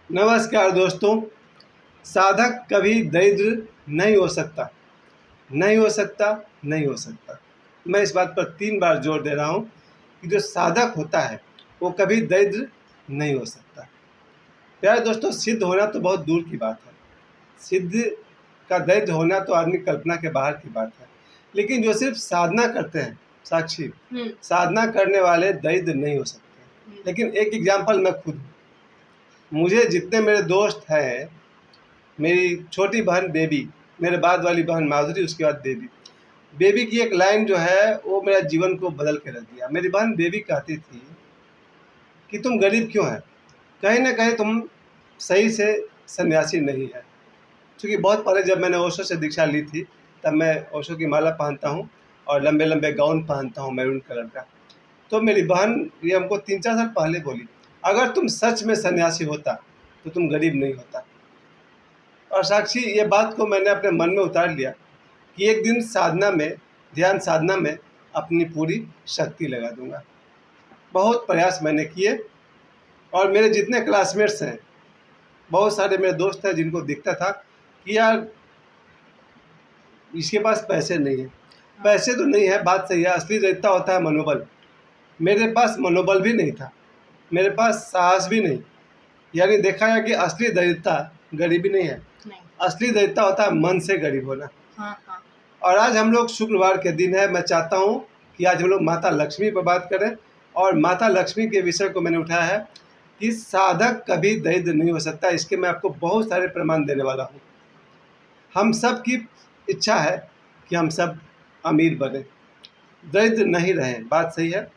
नमस्कार दोस्तों। साधक कभी दरिद्र नहीं हो सकता, नहीं हो सकता, नहीं हो सकता। मैं इस बात पर 3 बार जोर दे रहा हूँ कि जो साधक होता है वो कभी दरिद्र नहीं हो सकता। प्यारे दोस्तों, सिद्ध होना तो बहुत दूर की बात है। सिद्ध का दरिद्र होना तो आदमी कल्पना के बाहर की बात है। लेकिन जो सिर्फ साधना करते हैं, साक्षी, साधना करने वाले दरिद्र नहीं हो सकते। लेकिन एक एग्जाम्पल मैं खुद हूँ। मुझे जितने मेरे दोस्त हैं, मेरी छोटी बहन बेबी, मेरे बाद वाली बहन माधुरी, उसके बाद बेबी। बेबी की एक लाइन जो है वो मेरा जीवन को बदल के रख दिया। मेरी बहन बेबी कहती थी कि तुम गरीब क्यों है, कहीं ना कहीं तुम सही से सन्यासी नहीं है। क्योंकि बहुत पहले जब मैंने ओशो से दीक्षा ली थी तब मैं ओशो की माला पहनता हूँ और लंबे लंबे गाउन पहनता हूँ मैरून कलर का। तो मेरी बहन ये हमको 3-4 साल पहले बोली, अगर तुम सच में सन्यासी होता तो तुम गरीब नहीं होता। और साक्षी, ये बात को मैंने अपने मन में उतार लिया कि एक दिन साधना में, ध्यान साधना में अपनी पूरी शक्ति लगा दूंगा। बहुत प्रयास मैंने किए और मेरे जितने क्लासमेट्स हैं, बहुत सारे मेरे दोस्त हैं जिनको दिखता था कि यार इसके पास पैसे नहीं है। पैसे तो नहीं है, बात सही है, असली दरिद्रता होता है मनोबल। मेरे पास मनोबल भी नहीं था, मेरे पास साहस भी नहीं। यानी देखा है कि असली दरिद्रता गरीबी नहीं है, असली दरिद्रता होता है मन से गरीब होना। हाँ। और आज हम लोग शुक्रवार के दिन है, मैं चाहता हूँ कि आज हम लोग माता लक्ष्मी पर बात करें। और माता लक्ष्मी के विषय को मैंने उठाया है कि साधक कभी दरिद्र नहीं हो सकता। इसके मैं आपको बहुत सारे प्रमाण देने वाला हूँ। हम सब की इच्छा है कि हम सब अमीर बने, दरिद्र नहीं रहें, बात सही है।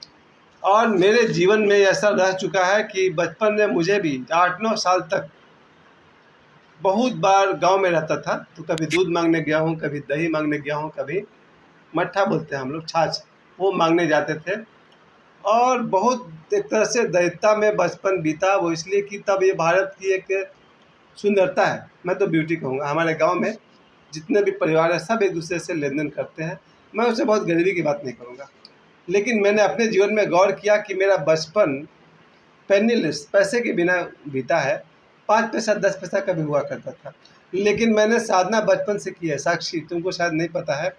और मेरे जीवन में ऐसा रह चुका है कि बचपन में मुझे भी 8-9 साल तक बहुत बार गांव में रहता था तो कभी दूध मांगने गया हूँ, कभी दही मांगने गया हूँ, कभी मट्ठा बोलते हैं हम लोग, छाछ, वो मांगने जाते थे। और बहुत एक तरह से दरिद्रता में बचपन बीता। वो इसलिए कि तब ये भारत की एक सुंदरता है, मैं तो ब्यूटी कहूँगा। हमारे गांव में जितने भी परिवार हैं सब एक दूसरे से लेन देन करते हैं। मैं उससे बहुत गरीबी की बात नहीं करूँगा, लेकिन मैंने अपने जीवन में गौर किया कि मेरा बचपन पेनीलेस, पैसे के बिना बीता है। 5 पैसा 10 पैसा कभी हुआ करता था। लेकिन मैंने साधना बचपन से की है। साक्षी, तुमको शायद नहीं पता है,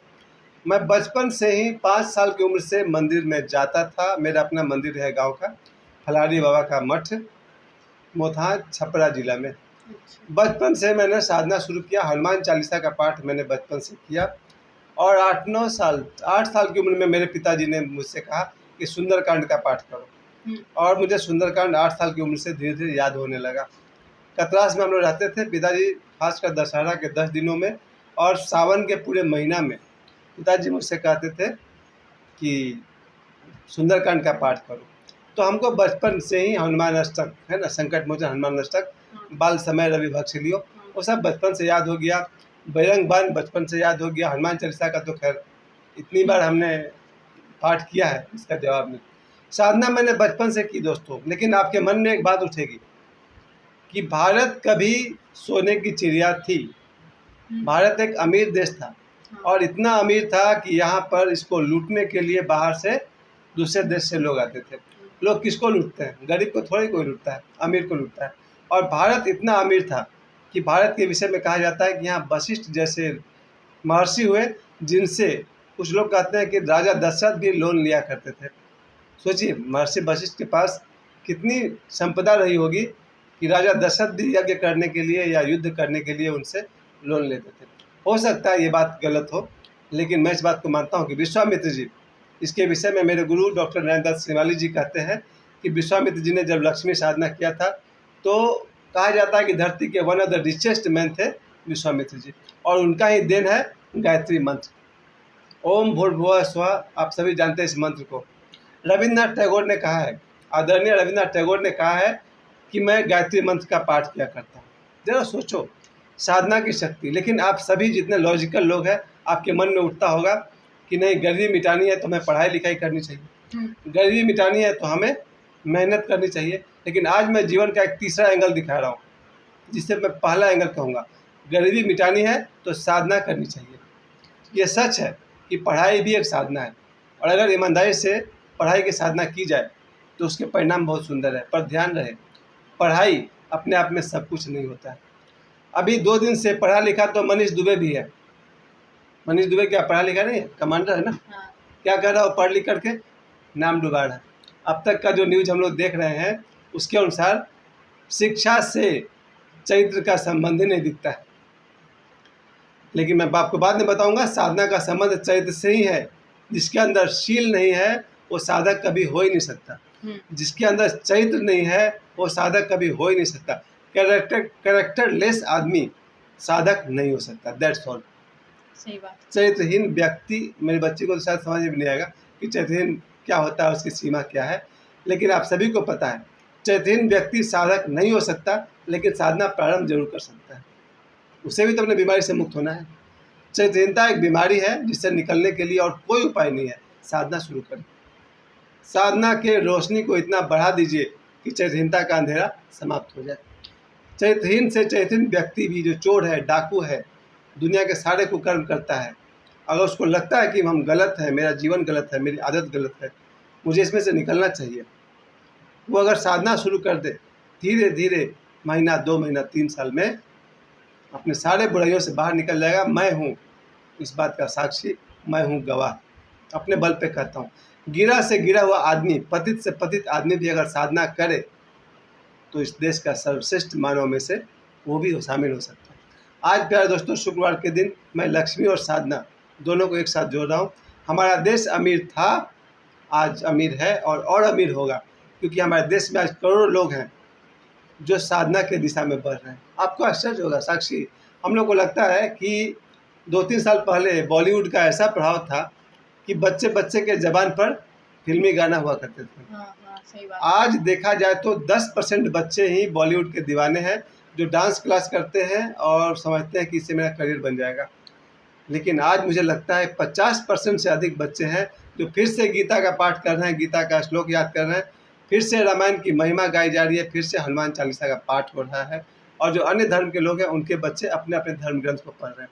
मैं बचपन से ही 5 साल की उम्र से मंदिर में जाता था। मेरा अपना मंदिर है गांव का, फलारी बाबा का मठ, मोथा, छपरा जिला में। बचपन से मैंने साधना शुरू किया। हनुमान चालीसा का पाठ मैंने बचपन से किया। और 8 साल की उम्र में मेरे पिताजी ने मुझसे कहा कि सुंदरकांड का पाठ करो। और मुझे सुंदरकांड 8 साल की उम्र से धीरे धीरे याद होने लगा। कतरास में हम लोग रहते थे। पिताजी खासकर दशहरा के 10 दिनों में और सावन के पूरे महीना में पिताजी मुझसे कहते थे कि सुंदरकांड का पाठ करो। तो हमको बचपन से ही हनुमान अष्टक है ना, संकट मोचन हनुमान अष्टक, बाल समय रवि भक्ष लियो, वो सब बचपन से याद हो गया। बजरंग बाण बचपन से याद हो गया। हनुमान चालीसा का तो खैर इतनी बार हमने पाठ किया है, इसका जवाब नहीं। साधना मैंने बचपन से की दोस्तों। लेकिन आपके मन में एक बात उठेगी कि भारत कभी सोने की चिड़िया थी। भारत एक अमीर देश था और इतना अमीर था कि यहाँ पर इसको लूटने के लिए बाहर से, दूसरे देश से लोग आते थे। लोग किसको लूटते हैं? गरीब को थोड़ी कोई लूटता है, अमीर को लूटता है। और भारत इतना अमीर था कि भारत के विषय में कहा जाता है कि यहाँ वशिष्ठ जैसे महर्षि हुए, जिनसे कुछ लोग कहते हैं कि राजा दशरथ भी लोन लिया करते थे। सोचिए, महर्षि वशिष्ठ के पास कितनी संपदा रही होगी कि राजा दशरथ भी यज्ञ करने के लिए या युद्ध करने के लिए उनसे लोन लेते थे। हो सकता है ये बात गलत हो, लेकिन मैं इस बात को मानता हूँ कि विश्वामित्र जी, इसके विषय में मेरे गुरु डॉक्टर नरेंद्र दास श्रीमाली जी कहते हैं कि विश्वामित्र जी ने जब लक्ष्मी साधना किया था तो कहा जाता है कि धरती के one of the richest man थे विश्वामित्र जी। और उनका ही देन है गायत्री मंत्र, ओम भूर्भुवः स्वः। आप सभी जानते हैं इस मंत्र को। रविन्द्रनाथ टैगोर ने कहा है, आदरणीय रविन्द्रनाथ टैगोर ने कहा है कि मैं गायत्री मंत्र का पाठ किया करता हूँ। जरा सोचो, साधना की शक्ति। लेकिन आप सभी जितने लॉजिकल लोग हैं, आपके मन में उठता होगा कि नहीं, गरीबी मिटानी है तो हमें पढ़ाई लिखाई करनी चाहिए, गरीबी मिटानी है तो हमें मेहनत करनी चाहिए। लेकिन आज मैं जीवन का एक तीसरा एंगल दिखा रहा हूँ, जिससे मैं पहला एंगल कहूँगा, गरीबी मिटानी है तो साधना करनी चाहिए। ये सच है कि पढ़ाई भी एक साधना है, और अगर ईमानदारी से पढ़ाई की साधना की जाए तो उसके परिणाम बहुत सुंदर है। पर ध्यान रहे, पढ़ाई अपने आप में सब कुछ नहीं होता है। अभी 2 दिन से पढ़ा लिखा तो मनीष दुबे भी है। मनीष दुबे क्या पढ़ा लिखा नहीं है? कमांडर है ना। हाँ। क्या कर रहा है वो? पढ़ लिख करके नाम डुबा रहा है। अब तक का जो न्यूज़ हम लोग देख रहे हैं उसके अनुसार शिक्षा से चरित्र का संबंध ही नहीं दिखता है। लेकिन मैं आपको बाद में बताऊंगा, साधना का संबंध चरित्र से ही है। जिसके अंदर शील नहीं है वो साधक कभी हो ही नहीं सकता। जिसके अंदर चरित्र नहीं है वो साधक कभी हो ही नहीं सकता। कैरेक्टरलेस आदमी साधक नहीं हो सकता। That's all. सही बात। चरित्रहीन व्यक्ति, मेरे बच्चे को तो शायद समझ में नहीं आएगा कि चरित्रहीन क्या होता है, उसकी सीमा क्या है, लेकिन आप सभी को पता है चरित्रहीन व्यक्ति साधक नहीं हो सकता, लेकिन साधना प्रारंभ जरूर कर सकता है। उसे भी तो अपने बीमारी से मुक्त होना है। चरित्रहीनता एक बीमारी है जिससे निकलने के लिए और कोई उपाय नहीं है। साधना शुरू करें। साधना के रोशनी को इतना बढ़ा दीजिए कि चरित्रहीनता का अंधेरा समाप्त हो जाए। चरित्रहीन से चरित्रहीन व्यक्ति भी जो चोर है, डाकू है, दुनिया के सारे कुकर्म करता है, अगर उसको लगता है कि हम गलत है, मेरा जीवन गलत है, मेरी आदत गलत है, मुझे इसमें से निकलना चाहिए, वो अगर साधना शुरू कर दे, धीरे धीरे महीना, 2 महीना, 3 साल में अपने सारे बुराइयों से बाहर निकल जाएगा। मैं हूँ इस बात का साक्षी, मैं हूँ गवाह, अपने बल पे कहता हूँ। गिरा से गिरा हुआ आदमी, पतित से पतित आदमी भी अगर साधना करे तो इस देश का सर्वश्रेष्ठ मानव में से वो भी शामिल हो सकता है। आज प्यारे दोस्तों, शुक्रवार के दिन मैं लक्ष्मी और साधना दोनों को एक साथ जोड़ रहा हूँ। हमारा देश अमीर था, आज अमीर है और अमीर होगा, क्योंकि हमारे देश में आज करोड़ों लोग हैं जो साधना के दिशा में बढ़ रहे हैं। आपको आश्चर्य होगा साक्षी, हम लोग को लगता है कि 2-3 साल पहले बॉलीवुड का ऐसा प्रभाव था कि बच्चे बच्चे के ज़बान पर फिल्मी गाना हुआ करते थे। हाँ, सही बात। आज देखा जाए तो 10% बच्चे ही बॉलीवुड के दीवाने हैं जो डांस क्लास करते हैं और समझते हैं कि इससे मेरा करियर बन जाएगा। लेकिन आज मुझे लगता है 50% से अधिक बच्चे हैं जो फिर से गीता का पाठ कर रहे हैं, गीता का श्लोक याद कर रहे हैं, फिर से रामायण की महिमा गाई जा रही है, फिर से हनुमान चालीसा का पाठ हो रहा है, और जो अन्य धर्म के लोग हैं उनके बच्चे अपने अपने धर्म ग्रंथ को पढ़ रहे हैं।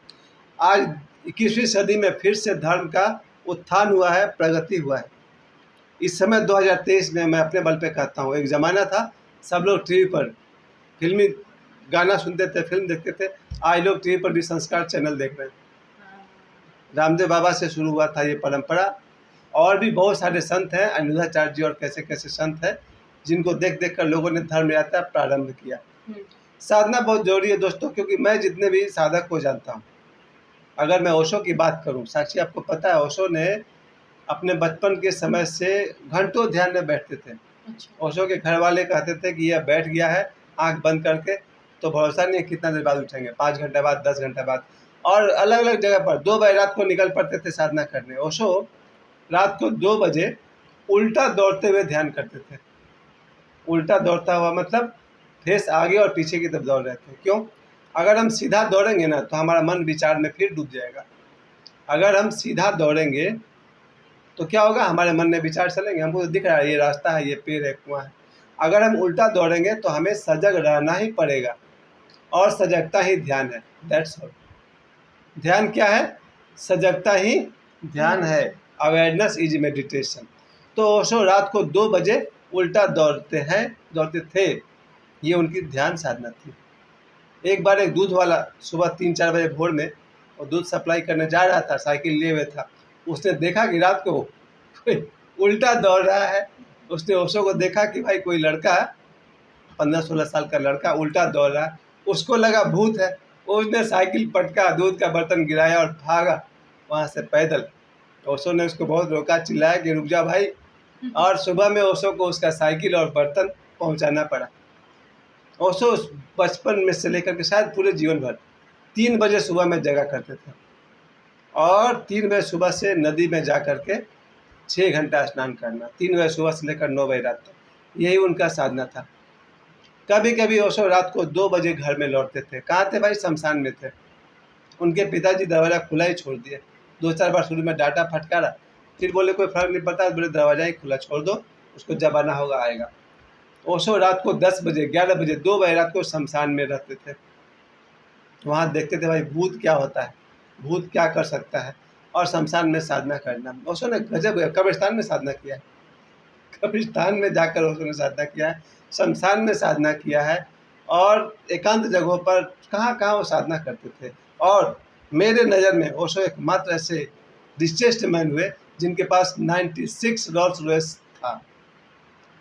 आज 21वीं सदी में फिर से धर्म का उत्थान हुआ है, प्रगति हुआ है। इस समय 2023 में मैं अपने बल पे कहता हूँ, एक ज़माना था सब लोग टीवी पर फिल्मी गाना सुनते थे, फिल्म देखते थे। आज लोग टीवी पर भी संस्कार चैनल देख रहे हैं। रामदेव बाबा से शुरू हुआ था ये परंपरा, और भी बहुत सारे संत हैं, अनिरुद्धाचार्य जी और कैसे कैसे संत हैं जिनको देख देख कर लोगों ने धर्म यात्रा प्रारंभ किया। साधना बहुत जरूरी है दोस्तों, क्योंकि मैं जितने भी साधक को जानता हूँ, अगर मैं ओशो की बात करूँ, साक्षी आपको पता है ओशो ने अपने बचपन के समय से घंटों ध्यान में बैठते थे। ओशो के घर वाले कहते थे कि यह बैठ गया है आंख बंद करके तो भरोसा नहीं कितना देर बाद उठेंगे, 5 घंटे बाद, 10 घंटे बाद, और अलग अलग जगह पर 2 बजे रात को निकल पड़ते थे साधना करने। ओशो रात को 2 बजे उल्टा दौड़ते हुए ध्यान करते थे। उल्टा दौड़ता हुआ मतलब फेस आगे और पीछे की तरफ दौड़ रहे थे। क्यों? अगर हम सीधा दौड़ेंगे ना तो हमारा मन विचार में फिर डूब जाएगा। अगर हम सीधा दौड़ेंगे तो क्या होगा, हमारे मन में विचार चलेंगे, हमको तो दिख रहा है ये रास्ता है, ये पेड़ है, कुआं है। अगर हम उल्टा दौड़ेंगे तो हमें सजग रहना ही पड़ेगा, और सजगता ही ध्यान है। That's all. ध्यान क्या है? सजगता ही ध्यान है। Awareness is meditation. तो ओशो रात को 2 बजे उल्टा दौड़ते थे, ये उनकी ध्यान साधना थी। एक बार एक दूध वाला सुबह 3-4 बजे भोर में और दूध सप्लाई करने जा रहा था, साइकिल लिए हुए था। उसने देखा कि रात को कोई उल्टा दौड़ रहा है। उसने ओशो को देखा कि भाई कोई लड़का 15-16 साल का लड़का उल्टा दौड़ रहा है। उसको लगा भूत है। उसने साइकिल पटका, दूध का बर्तन गिराया और भागा वहाँ से पैदल। ओशो ने उसको बहुत रोका, चिल्लाया कि रुक जा भाई, और सुबह में ओशो को उसका साइकिल और बर्तन पहुँचाना पड़ा। ओशो बचपन में से लेकर के शायद पूरे जीवन भर 3 बजे सुबह में जगा करते थे, और 3 बजे सुबह से नदी में जा कर के 6 घंटा स्नान करना, 3 बजे सुबह से लेकर 9 बजे रात तक, यही उनका साधना था। कभी कभी ओशो रात को 2 बजे घर में लौटते थे। कहाँ थे भाई? शमशान में थे। उनके पिताजी दरवाज़ा खुला ही छोड़ दिए। 2-4 बार शुरू में डांटा, फटकारा, फिर बोले कोई फ़र्क नहीं पड़ता, बोले दरवाज़ा ही खुला छोड़ दो, उसको जब आना होगा आएगा। ओशो रात को 10 बजे, 11 बजे, 2 बजे रात को शमशान में रहते थे। वहाँ देखते थे भाई भूत क्या होता है, भूत क्या कर सकता है, और शमशान में साधना करना। ओशो ने गजब, कब्रिस्तान में साधना किया है। कब्रिस्तान में जाकर ओशो ने साधना किया है, शमशान में साधना किया है, और एकांत जगहों पर कहाँ कहाँ वो साधना करते थे। और मेरे नज़र में ओशो एकमात्र ऐसे रिचेस्ट मैन हुए जिनके पास 96 रोल्स रॉयस था।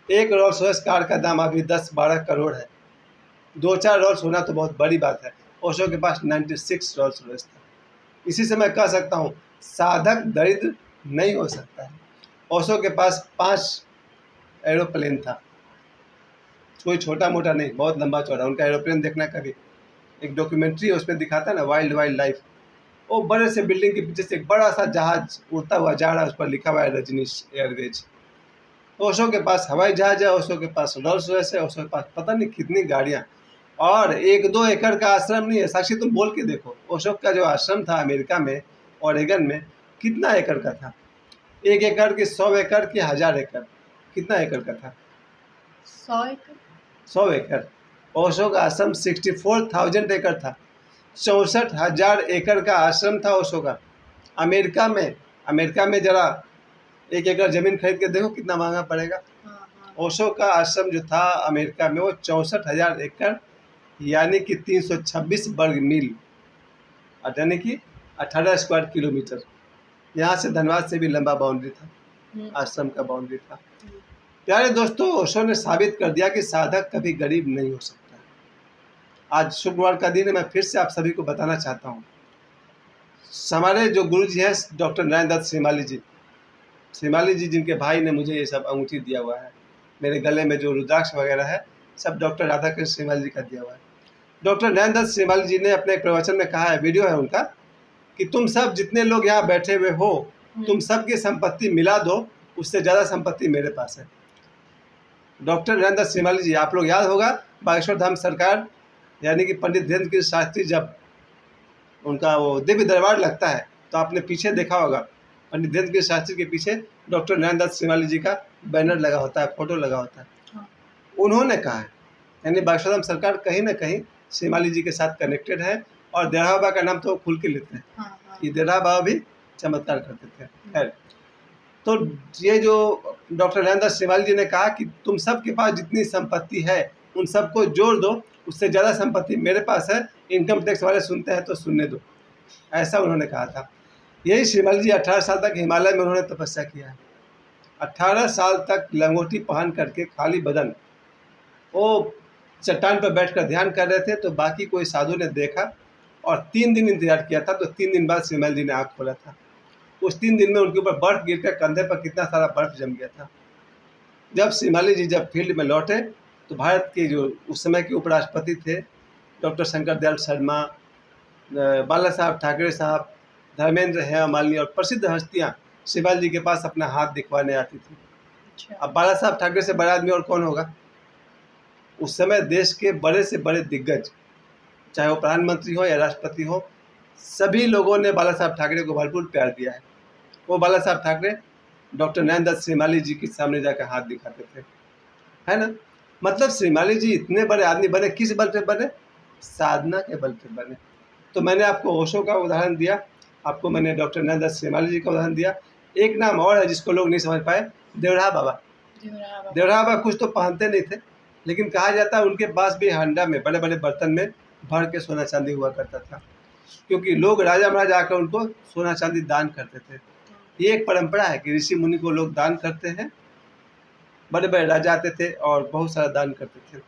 एक रोल्स रॉयस कार का दाम अभी 10-12 करोड़ है। 2-4 रोल्स होना तो बहुत बड़ी बात है। ओशो के पास 96 रोल्स रॉयस था। इसी से मैं कह सकता हूँ साधक दरिद्र नहीं हो सकता है। ओशो के पास 5 एरोप्लेन था, कोई छोटा मोटा नहीं, बहुत लंबा चौड़ा। उनका एरोप्लेन देखना कभी, एक डॉक्यूमेंट्री है उसमें दिखाता है ना, वाइल्ड लाइफ। वो बड़े से बिल्डिंग के पीछे से एक बड़ा सा जहाज उड़ता हुआ जा रहा है, उस पर लिखा हुआ है रजनीश एयरवेज। ओशो के पास हवाई जहाज है, ओशो के पास रोल्स रॉयस है, ओशो के पास पता नहीं कितनी गाड़ियाँ। और 1-2 एकड़ का आश्रम नहीं है। साक्षी तुम बोल के देखो, ओशो का जो आश्रम था अमेरिका में ओरेगन में, कितना एकड़ का था? 1 एकड़ की, 100 एकड़ की, 1000 एकड़, कितना एकड़ का था? 100 एकड़। 100 एकड़। ओशो का आश्रम 64,000 एकड़ था। 64,000 एकड़ का आश्रम था ओशो का अमेरिका में। अमेरिका में जरा 1 एकड़ ज़मीन खरीद के देखो कितना महंगा पड़ेगा। हाँ। ओशो का आश्रम जो था अमेरिका में वो 64,000 एकड़ यानी कि 326 वर्ग मील, यानी कि 18 स्क्वायर किलोमीटर। यहाँ से धनबाद से भी लंबा बाउंड्री था, आश्रम का बाउंड्री था। प्यारे दोस्तों, ओशो ने साबित कर दिया कि साधक कभी गरीब नहीं हो सकता। आज शुक्रवार का दिन है, मैं फिर से आप सभी को बताना चाहता हूँ, हमारे जो गुरु जी हैं डॉक्टर नारायण दत्त श्रीमाली जी जिनके भाई ने मुझे ये सब अंगूठी दिया हुआ है, मेरे गले में जो रुद्राक्ष वगैरह है सब डॉक्टर राधाकृष्ण श्रीमाली जी का दिया हुआ है। डॉक्टर नारायण दत्त श्रीमाली जी ने अपने एक प्रवचन में कहा है, वीडियो है उनका, कि तुम सब जितने लोग यहाँ बैठे हुए हो, तुम सबकी संपत्ति मिला दो, उससे ज़्यादा संपत्ति मेरे पास है। डॉक्टर नारायण दत्त श्रीमाली जी, आप लोग याद होगा बागेश्वर धाम सरकार यानी कि पंडित धीरेन्द्र गिरी शास्त्री जब उनका वो दिव्य दरबार लगता है तो आपने पीछे देखा होगा, पंडित धीरेन्द्र गिरी शास्त्री के पीछे डॉक्टर नारायण दत्त श्रीमाली जी का बैनर लगा होता है, फोटो लगा होता है। हाँ। उन्होंने कहा है, यानी बागेश्वर धाम सरकार कहीं ना कहीं श्रीमाली जी के साथ कनेक्टेड है। और देरहा बाबा का नाम तो खुल के लेते हैं। हाँ। कि देरहा बाबा भी चमत्कार करते थे। खैर, तो ये जो डॉक्टर नारायण दत्त श्रीमाली जी ने कहा कि तुम सबके पास जितनी संपत्ति है उन सबको जोड़ दो, उससे ज़्यादा संपत्ति मेरे पास है, इनकम टैक्स वाले सुनते हैं तो सुनने दो, ऐसा उन्होंने कहा था। यही श्रीमाली जी 18 साल तक हिमालय में उन्होंने तपस्या किया है। 18 साल तक लंगोटी पहन करके खाली बदन वो चट्टान पर बैठकर ध्यान कर रहे थे। तो बाकी कोई साधु ने देखा और 3 दिन इंतजार किया था। तो 3 दिन बाद श्रीमाली जी ने आँख खोला था। उस 3 दिन में उनके ऊपर बर्फ़ गिरकर कंधे पर कितना सारा बर्फ़ जम गया था। जब श्रीमाली जी जब फील्ड में लौटे तो भारत के जो उस समय के उपराष्ट्रपति थे डॉक्टर शंकर दयाल शर्मा, बाला साहब ठाकरे साहब, धर्मेंद्र, हेमा मालिनी और प्रसिद्ध हस्तियाँ श्रीमाली जी के पास अपना हाथ दिखवाने आती थी। अच्छा। अब बाला साहब ठाकरे से बड़ा आदमी और कौन होगा? उस समय देश के बड़े से बड़े दिग्गज, चाहे वो प्रधानमंत्री हो या राष्ट्रपति हो, सभी लोगों ने बाला साहब ठाकरे को भरपूर प्यार दिया है। वो बाला साहब ठाकरे डॉक्टर नारायण दत्त श्रीमाली जी के सामने जाकर हाथ दिखाते थे, है ना। मतलब श्रीमाली जी इतने बड़े आदमी बने, किस बल पे बने? साधना के बल पे बने। तो मैंने आपको ओशो का उदाहरण दिया, आपको मैंने डॉक्टर नारायण दत्त श्रीमाली जी का उदाहरण दिया। एक नाम और है जिसको लोग नहीं समझ पाए, देवराहा बाबा। देवराहा बाबा कुछ तो पहनते नहीं थे, लेकिन कहा जाता है उनके पास भी हांडा में बड़े बड़े बर्तन में भर के सोना चांदी हुआ करता था, क्योंकि लोग राजा महाराजा आकर उनको सोना चांदी दान करते थे। ये एक परंपरा है कि ऋषि मुनि को लोग दान करते हैं। बड़े बड़े राजा आते थे और बहुत सारा दान करते थे।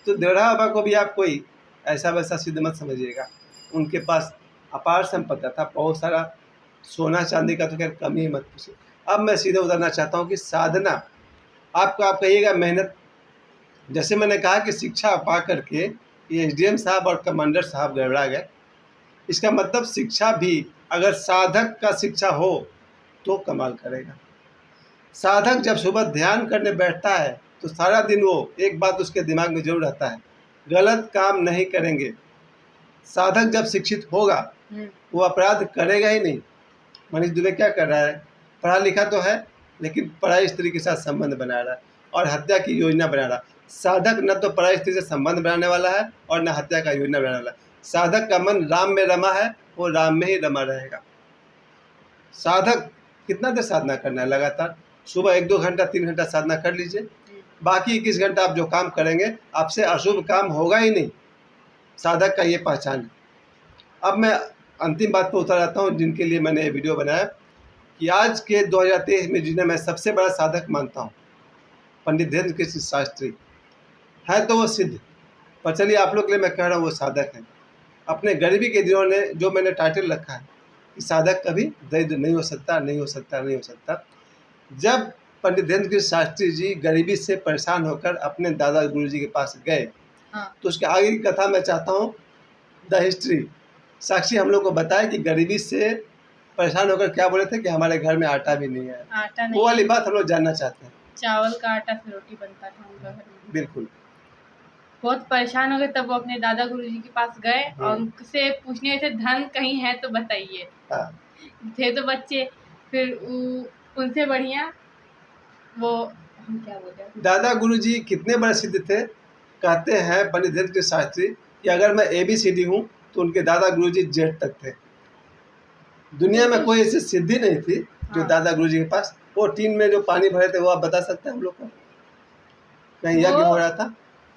तो देवराहा बाबा को भी आप कोई ऐसा वैसा सिद्ध मत समझिएगा। उनके पास अपार संपदा था, बहुत सारा सोना चांदी का तो खैर कम ही मत पूछिए। अब मैं सीधे उतरना चाहता हूँ कि साधना आपको, आप कहिएगा मेहनत। जैसे मैंने कहा कि शिक्षा पा करके ये एसडीएम साहब और कमांडर साहब गड़बड़ा गए। इसका मतलब शिक्षा भी अगर साधक का शिक्षा हो तो कमाल करेगा। साधक जब सुबह ध्यान करने बैठता है तो सारा दिन वो एक बात उसके दिमाग में जरूर रहता है, गलत काम नहीं करेंगे। साधक जब शिक्षित होगा वो अपराध करेगा ही नहीं। मनीष दुबे क्या कर रहा है? पढ़ा लिखा तो है, लेकिन पराई स्त्री के साथ संबंध बना रहा है और हत्या की योजना बना रहा है। साधक न तो पराई स्त्री से संबंध बनाने वाला है और न हत्या का योजना बनाने वाला है। साधक का मन राम में रमा है, वो राम में ही रमा रहेगा। साधक कितना देर साधना करना है? लगातार सुबह 1-2 घंटा 3 घंटा साधना कर लीजिए, बाकी 21 घंटा आप जो काम करेंगे आपसे अशुभ काम होगा ही नहीं। साधक का ये पहचान है। अब मैं अंतिम बात पर उतर आता हूँ जिनके लिए मैंने ये वीडियो बनाया कि आज के 2023 में जिन्हें मैं सबसे बड़ा साधक मानता हूँ, पंडित धीरेन्द्र कृष्ण शास्त्री है तो वो सिद्ध, पर चलिए आप लोग के लिए मैं कह रहा हूँ वो साधक हैं। अपने गरीबी के दिनों ने जो मैंने टाइटल रखा है कि साधक कभी दरिद्र नहीं हो सकता, नहीं हो सकता, नहीं हो सकता। जब पंडित धीरेन्द्र कृष्ण शास्त्री जी गरीबी से परेशान होकर अपने दादा गुरु जी के पास गए, हाँ। तो उसके आगे की कथा मैं चाहता हूँ द हिस्ट्री साक्षी हम लोग को बताए कि गरीबी से परेशान होकर क्या बोले थे कि हमारे घर में आटा भी नहीं है। आटा वो नहीं, वाली बात हम लोग जानना चाहते हैं। चावल का आटा से रोटी बनता था उनका घर में। बिल्कुल। बहुत परेशान हो गए, तब वो अपने दादा गुरुजी के पास गए और उनसे पूछने से धन कहीं है तो बताइए। हाँ, थे तो बच्चे, फिर उनसे बढ़िया वो हम क्या बोलते हैं, दादा गुरु जी कितने बड़े सिद्ध थे। कहते हैं पंडित धीरेन्द्र कृष्ण शास्त्री कि अगर मैं ABCD हूँ तो उनके दादा गुरु जी Z तक थे। दुनिया में कोई ऐसी सिद्धि नहीं थी जो हाँ। दादा गुरु जी के पास। वो टीन में जो पानी भरे थे वो आप बता सकते हैं हम लोग को? कहीं यज्ञ हो रहा था?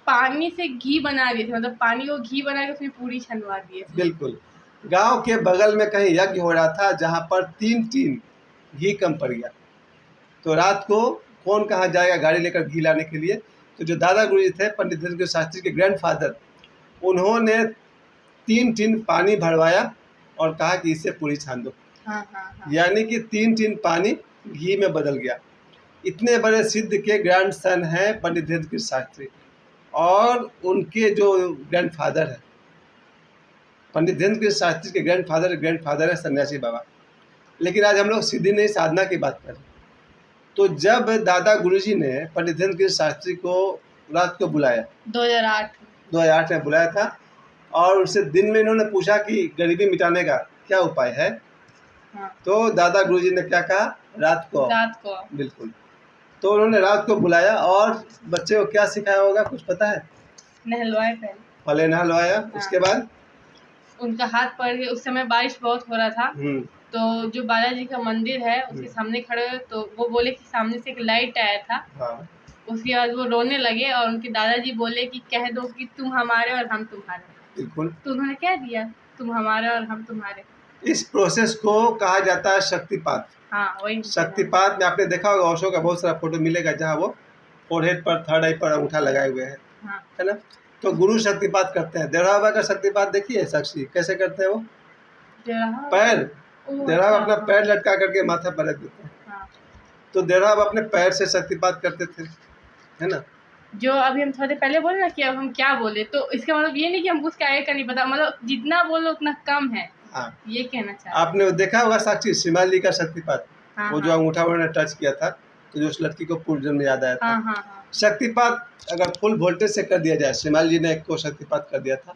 पानी से घी बना दिए थे, मतलब पानी को घी बना के उसमें पूरी छनवा दिए थे। बिल्कुल। गांव के बगल में कहीं यज्ञ हो रहा था जहां पर 3 टीन घी कम पड़ गया। तो रात को कौन कहाँ जाएगा गाड़ी लेकर घी लाने के लिए। तो जो दादा गुरु जी थे पंडित धीरेन्द्र कृष्ण शास्त्री के ग्रैंडफादर, उन्होंने 3 टीन पानी भरवाया और कहा कि इससे पूरी छान दो। हाँ, हाँ, हाँ। यानी कि 3 टीन पानी घी में बदल गया। इतने बड़े सिद्ध के ग्रैंड सन हैं पंडित धीरेन्द्र कृष्ण शास्त्री, और उनके जो ग्रैंडफादर है पंडित धीरेन्द्र कृष्ण शास्त्री के ग्रैंडफादर है सन्यासी बाबा। लेकिन आज हम लोग सिद्धि नहीं साधना की बात करें। तो जब दादा गुरुजी ने पंडित धीरेन्द्र कृष्ण शास्त्री को रात को बुलाया, 2008 में बुलाया था, और उनसे दिन में इन्होंने पूछा कि गरीबी मिटाने का क्या उपाय है। हाँ। तो दादा गुरुजी ने क्या कहा? रात को। बिल्कुल। तो उन्होंने रात को बुलाया और बच्चे को क्या सिखाया होगा, कुछ पता है? नहलवाए पहले नहलवाया। हाँ। उसके बाद उनका हाथ पकड़ के, उस समय बारिश बहुत हो रहा था, तो जो बालाजी का मंदिर है उसके सामने खड़े हुए, तो वो बोले कि सामने से एक लाइट आया था। हाँ। उसके बाद वो रोने लगे और उनके दादाजी बोले कि कह दो कि तुम हमारे और हम तुम्हारे। बिल्कुल। तो उन्होंने कह दिया तुम हमारे और हम तुम्हारे। इस प्रोसेस को कहा जाता है शक्तिपात। हाँ, वही शक्तिपात में आपने देखा होगा, ओशो का बहुत सारा फोटो मिलेगा जहाँ वो फोरहेड पर, थर्ड आई पर अंगूठा लगाए हुए हैं। हाँ। है ना? तो गुरु शक्तिपात करते हैं। देवरा बाबा का शक्तिपात देखिए साक्षी, कैसे करते हैं वो? पैर, देवरा बाबा अपना पैर लटका करके माथा पर रख देते हैं। हाँ। तो देवरा बाबा अपने पैर से शक्तिपात करते थे, है ना? जो अभी हम थोड़े पहले बोले ना कि अब हम क्या बोले, तो इसका मतलब ये नहीं कि हमको उसके आगे का नहीं पता, मतलब जितना बोलो उतना कम है। हाँ। ये कहना चाहिए। आपने देखा होगा साक्षी शिमाल जी का शक्तिपात। हाँ, वो जो अंगूठा उन्होंने टच किया था, तो जो उस लड़की को पूर्व जन्म याद आया था। हाँ, हाँ, हाँ। शक्तिपात अगर फुल वोल्टेज से कर दिया जाए, शिमाल जी ने एक को शक्तिपात कर दिया था,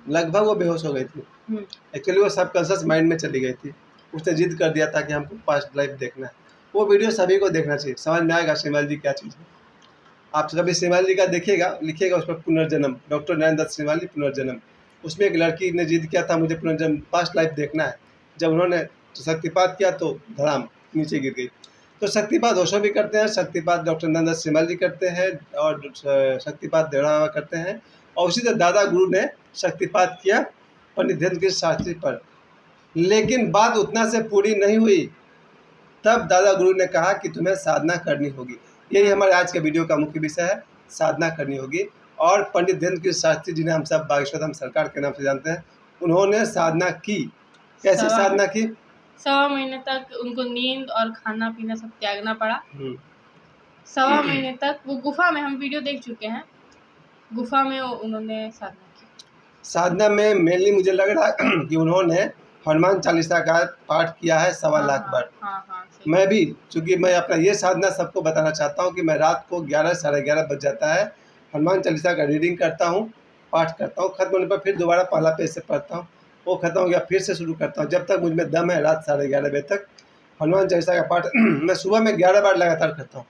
लगभग वो बेहोश हो गई थी। एक्चुअली वो सबकॉन्शियस माइंड में चली गई थी। उसने जिद कर दिया था कि हमको पास्ट लाइफ देखना है। वो वीडियो सभी को देखना चाहिए, समझ में आएगा शिमाल जी क्या चीज़ है। आप कभी शिमाल जी का देखिएगा, लिखिएगा उस पर पुनर्जन्म, डॉक्टर नरेंद्र दत्त शिमाल जी पुनर्जन्म। उसमें एक लड़की ने जिद किया था मुझे पुनर्जन्म पास्ट लाइफ देखना है। जब उन्होंने शक्तिपात किया तो धड़ाम नीचे गिर गई। तो शक्तिपात ओशो भी करते हैं, शक्तिपात डॉक्टर नरेंद्र दत्त शिमाल जी करते हैं, और शक्तिपात देवरा बाबा करते हैं। और उसी तरह दादा गुरु ने शक्तिपात किया पंडित धीरेन्द्र कृष्ण शास्त्री पर। लेकिन बात उतना से पूरी नहीं हुई। तब दादा गुरु ने कहा कि तुम्हें साधना करनी होगी। यही हमारे आज के वीडियो का मुख्य विषय है, साधना करनी होगी। और पंडित धीरेन्द्र कृष्ण शास्त्री जिन्हें हम सब बागेश्वर धाम सरकार के नाम से जानते हैं, उन्होंने साधना की। कैसे साधना की? 1.25 महीने तक उनको नींद और खाना पीना सब त्यागना पड़ा। 1.25 महीने तक वो गुफा में, हम वीडियो देख चुके हैं, गुफा में उन्होंने साधना की। साधना में मेनली मुझे लग रहा है कि उन्होंने हनुमान चालीसा का पाठ किया है 1.25 लाख बार। मैं भी, चूँकि मैं अपना ये साधना सबको बताना चाहता हूँ कि मैं रात को 11 साढ़े 11 बज जाता है, हनुमान चालीसा का रीडिंग करता हूँ, पाठ करता हूँ, खत्म होने पर फिर दोबारा पहला पेज से पढ़ता हूँ, वो खत्म हो गया फिर से शुरू करता हूँ, जब तक मुझ में दम है। रात 11:30 बजे तक हनुमान चालीसा का पाठ मैं सुबह में 11 बार लगातार करता हूँ।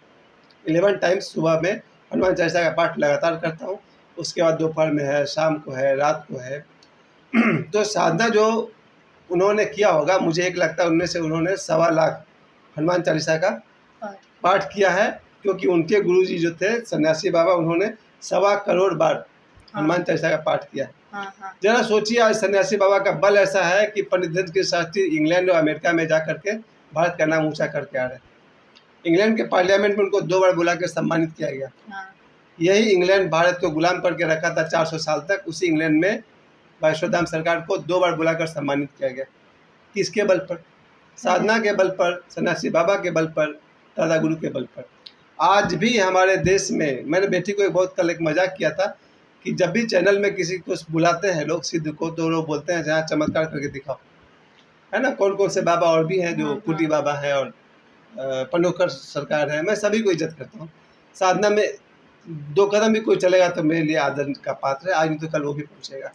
11 टाइम्स सुबह में हनुमान चालीसा का पाठ लगातार करता हूँ। उसके बाद दोपहर में है, शाम को है, रात को है। तो साधना जो उन्होंने किया होगा, मुझे एक लगता है उनमें से उन्होंने 1.25 लाख हनुमान चालीसा का पाठ किया है। क्योंकि उनके गुरुजी जो थे सन्यासी बाबा, उन्होंने 1.25 करोड़ बार हनुमान चालीसा का पाठ किया। जरा सोचिए, आज सन्यासी बाबा का बल ऐसा है कि पंडित धीरेन्द्र गिरी शास्त्री इंग्लैंड और अमेरिका में जा करके भारत का नाम ऊंचा करके आ रहे हैं। इंग्लैंड के पार्लियामेंट में उनको 2 बार बुला के सम्मानित किया गया। यही इंग्लैंड भारत को गुलाम करके रखा था 400 साल तक। उसी इंग्लैंड में वैष्णोधाम सरकार को 2 बार बुलाकर सम्मानित किया गया। किसके बल पर? साधना के बल पर, सन्यासी बाबा के बल पर, दादा गुरु के बल पर। आज भी हमारे देश में, मैंने बेटी को बहुत कल एक मजाक किया था कि जब भी चैनल में किसी को बुलाते हैं लोग सिद्ध को, तो लोग बोलते हैं जहाँ चमत्कार करके दिखाओ, है ना। कौन कौन से बाबा और भी हैं, जो कुटी बाबा हैं और पनोकर सरकार है। मैं सभी को इज्जत करता हूँ। साधना में 2 कदम भी कोई चलेगा तो मेरे लिए आदर का पात्र है। आज नहीं तो कल वो भी पहुँचेगा।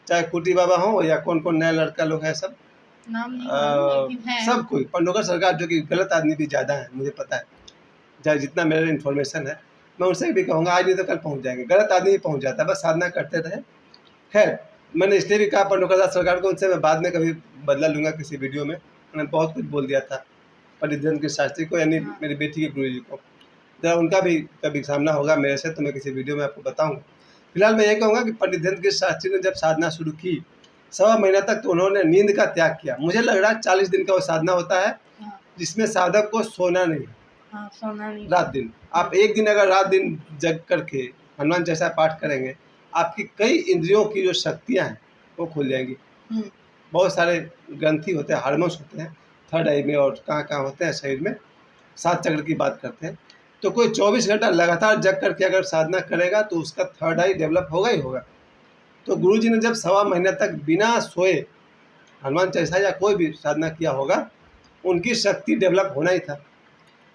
चाहे कुटी बाबा हो या कौन कौन नया लड़का लोग हैं, सब नाम नहीं है। सब कोई पनोकर सरकार, जो कि गलत आदमी भी ज़्यादा है, मुझे पता है। चाहे जितना मेरे इन्फॉर्मेशन है, मैं उनसे भी कहूँगा आज नहीं तो कल पहुँच जाएंगे। गलत आदमी भी पहुँच जाता है, बस साधना करते रहे। खैर, मैंने इसलिए भी कहा पनोकर सरकार को, उनसे मैं बाद में कभी बदला लूँगा किसी वीडियो में। मैंने बहुत कुछ बोल दिया था पंडित धीरेन्द्र गिरी शास्त्री को, यानी मेरी बेटी के गुरुजी को। जरा उनका भी कभी सामना होगा मेरे से तो मैं किसी वीडियो में आपको बताऊँगा। फिलहाल मैं ये कहूँगा कि पंडित धीरेन्द्र गिरी शास्त्री ने जब साधना शुरू की, 1.25 महीना तक तो उन्होंने नींद का त्याग किया। मुझे लग रहा है 40 दिन का वो साधना होता है जिसमें साधक को सोना नहीं, सोना नहीं, रात दिन। आप एक दिन अगर रात दिन जग करके हनुमान चालीसा पाठ करेंगे, आपकी कई इंद्रियों की जो शक्तियाँ हैं वो खुल जाएंगी। बहुत सारे ग्रंथि होते हैं, हार्मोन्स होते हैं 3rd आई में और कहाँ होते हैं शरीर में, 7 चक्र की बात करते हैं। तो कोई 24 घंटा लगातार जग करके अगर साधना करेगा तो उसका 3rd आई डेवलप होगा ही होगा। तो गुरुजी ने जब 1.25 महीने तक बिना सोए हनुमान चालीसा या कोई भी साधना किया होगा, उनकी शक्ति डेवलप होना ही था।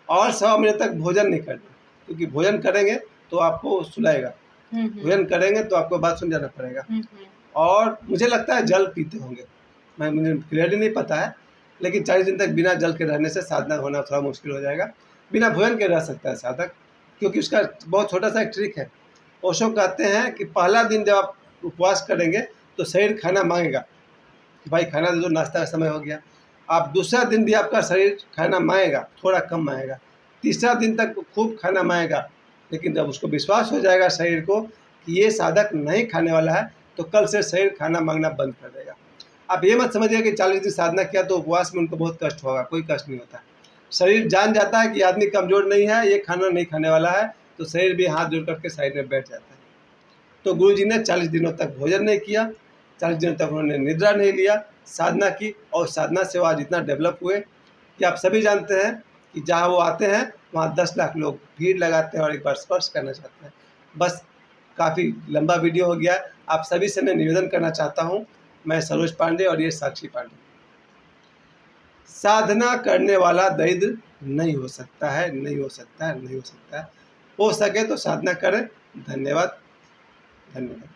और 1.25 महीने तक भोजन नहीं करना, क्योंकि भोजन करेंगे तो आपको सुलाएगा, भोजन करेंगे तो आपको बात सुन जाना पड़ेगा। और मुझे लगता है जल पीते होंगे, मुझे क्लियरली नहीं पता है, लेकिन 40 दिन तक बिना जल के रहने से साधना होना थोड़ा मुश्किल हो जाएगा। बिना भोजन के रह सकता है साधक, क्योंकि उसका बहुत छोटा सा एक ट्रिक है। ओशो कहते हैं कि पहला दिन जब आप उपवास करेंगे तो शरीर खाना मांगेगा कि भाई खाना दे दो, नाश्ता का समय हो गया। आप दूसरा दिन भी आपका शरीर खाना मांगेगा, थोड़ा कम मांगेगा। तीसरा दिन तक खूब खाना मांगेगा, लेकिन जब उसको विश्वास हो जाएगा शरीर को कि ये साधक नहीं खाने वाला है, तो कल से शरीर खाना मांगना बंद कर देगा। आप ये मत समझिए कि 40 दिन साधना किया तो उपवास में उनको बहुत कष्ट होगा, कोई कष्ट नहीं होता। शरीर जान जाता है कि आदमी कमज़ोर नहीं है, ये खाना नहीं खाने वाला है, तो शरीर भी हाथ जोड़ करके साइड में बैठ जाता है। तो गुरुजी ने 40 दिनों तक भोजन नहीं किया, 40 दिनों तक उन्होंने निद्रा नहीं लिया, साधना की। और साधना से वो आज इतना डेवलप हुए कि आप सभी जानते हैं कि जहाँ वो आते हैं वहाँ 10 लाख लोग भीड़ लगाते हैं और एक बार स्पर्श करना चाहते हैं। बस, काफ़ी लंबा वीडियो हो गया। आप सभी से मैं निवेदन करना चाहता हूँ, मैं सरोज पांडे और ये साक्षी पांडे, साधना करने वाला दरिद्र नहीं हो सकता है, नहीं हो सकता है, नहीं हो सकता है। हो सके तो साधना करें। धन्यवाद, धन्यवाद।